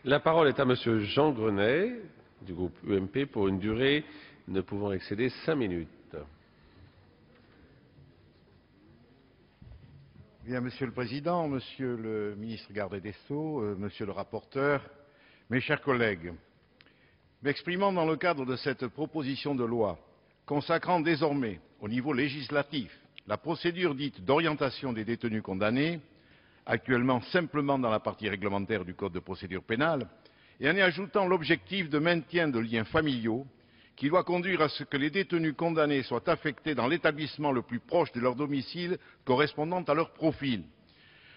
La parole est à Monsieur Jean Grenet, du groupe UMP, pour une durée ne pouvant excéder 5 minutes. Bien, Monsieur le Président, Monsieur le Ministre garde des Sceaux, Monsieur le rapporteur, mes chers collègues, m'exprimant dans le cadre de cette proposition de loi consacrant désormais au niveau législatif la procédure dite d'orientation des détenus condamnés, actuellement simplement dans la partie réglementaire du Code de procédure pénale, et en y ajoutant l'objectif de maintien de liens familiaux qui doit conduire à ce que les détenus condamnés soient affectés dans l'établissement le plus proche de leur domicile correspondant à leur profil.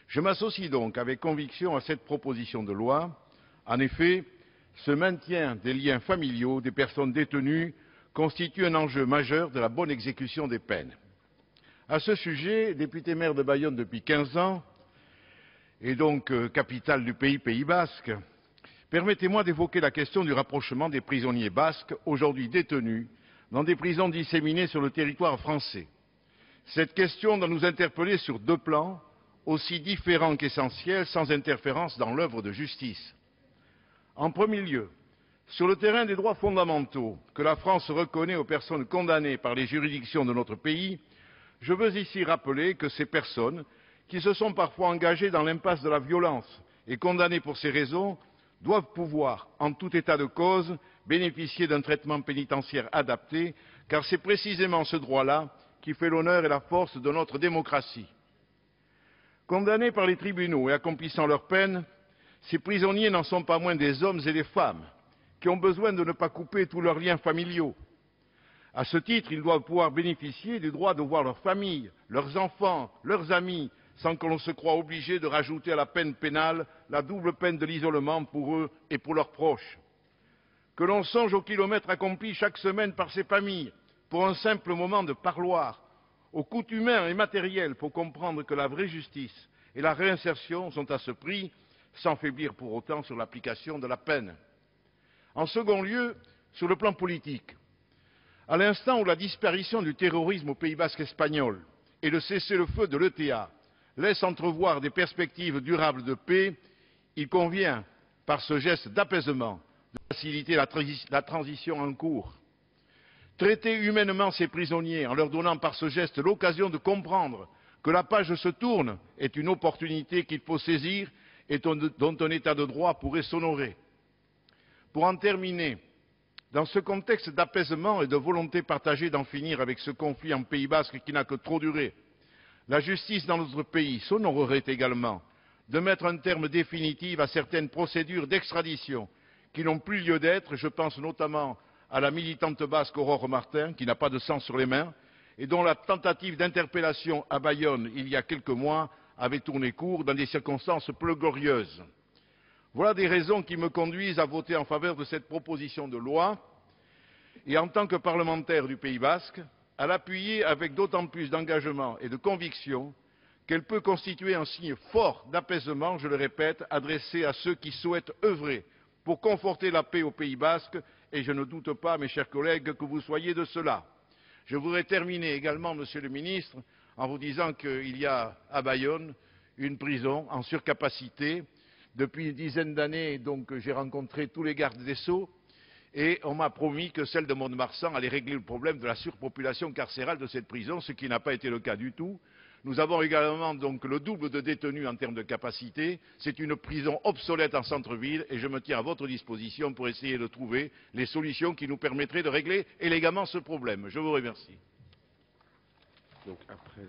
Je m'associe donc avec conviction à cette proposition de loi. En effet, ce maintien des liens familiaux des personnes détenues constitue un enjeu majeur de la bonne exécution des peines. À ce sujet, député maire de Bayonne depuis 15 ans, et donc capitale du Pays basque, permettez-moi d'évoquer la question du rapprochement des prisonniers basques, aujourd'hui détenus dans des prisons disséminées sur le territoire français. Cette question doit nous interpeller sur deux plans, aussi différents qu'essentiels, sans interférence dans l'œuvre de justice. En premier lieu, sur le terrain des droits fondamentaux que la France reconnaît aux personnes condamnées par les juridictions de notre pays, je veux ici rappeler que ces personnes, qui se sont parfois engagées dans l'impasse de la violence et condamnées pour ces raisons, doivent pouvoir, en tout état de cause, bénéficier d'un traitement pénitentiaire adapté, car c'est précisément ce droit-là qui fait l'honneur et la force de notre démocratie. Condamnés par les tribunaux et accomplissant leur peine, ces prisonniers n'en sont pas moins des hommes et des femmes qui ont besoin de ne pas couper tous leurs liens familiaux. À ce titre, ils doivent pouvoir bénéficier du droit de voir leur famille, leurs enfants, leurs amis, sans que l'on se croie obligé de rajouter à la peine pénale la double peine de l'isolement pour eux et pour leurs proches. Que l'on songe aux kilomètres accomplis chaque semaine par ces familles pour un simple moment de parloir, aux coûts humains et matériels pour comprendre que la vraie justice et la réinsertion sont à ce prix, sans faiblir pour autant sur l'application de la peine. En second lieu, sur le plan politique, à l'instant où la disparition du terrorisme au Pays basque espagnol et le cessez-le-feu de l'ETA laissent entrevoir des perspectives durables de paix, il convient, par ce geste d'apaisement, de faciliter la transition en cours. Traiter humainement ces prisonniers en leur donnant par ce geste l'occasion de comprendre que la page se tourne est une opportunité qu'il faut saisir et dont un état de droit pourrait s'honorer. Pour en terminer, dans ce contexte d'apaisement et de volonté partagée d'en finir avec ce conflit en Pays basque qui n'a que trop duré, la justice dans notre pays s'honorerait également de mettre un terme définitif à certaines procédures d'extradition qui n'ont plus lieu d'être. Je pense notamment à la militante basque Aurore Martin, qui n'a pas de sang sur les mains, et dont la tentative d'interpellation à Bayonne il y a quelques mois avait tourné court dans des circonstances peu glorieuses. Voilà des raisons qui me conduisent à voter en faveur de cette proposition de loi et, en tant que parlementaire du Pays basque, à l'appuyer avec d'autant plus d'engagement et de conviction qu'elle peut constituer un signe fort d'apaisement, je le répète, adressé à ceux qui souhaitent œuvrer pour conforter la paix au Pays basque, et je ne doute pas, mes chers collègues, que vous soyez de cela. Je voudrais terminer également, Monsieur le Ministre, en vous disant qu'il y a à Bayonne une prison en surcapacité. Depuis une dizaine d'années, donc, j'ai rencontré tous les gardes des Sceaux et on m'a promis que celle de Mont-de-Marsan allait régler le problème de la surpopulation carcérale de cette prison, ce qui n'a pas été le cas du tout. Nous avons également donc le double de détenus en termes de capacité. C'est une prison obsolète en centre-ville et je me tiens à votre disposition pour essayer de trouver les solutions qui nous permettraient de régler élégamment ce problème. Je vous remercie. Donc, après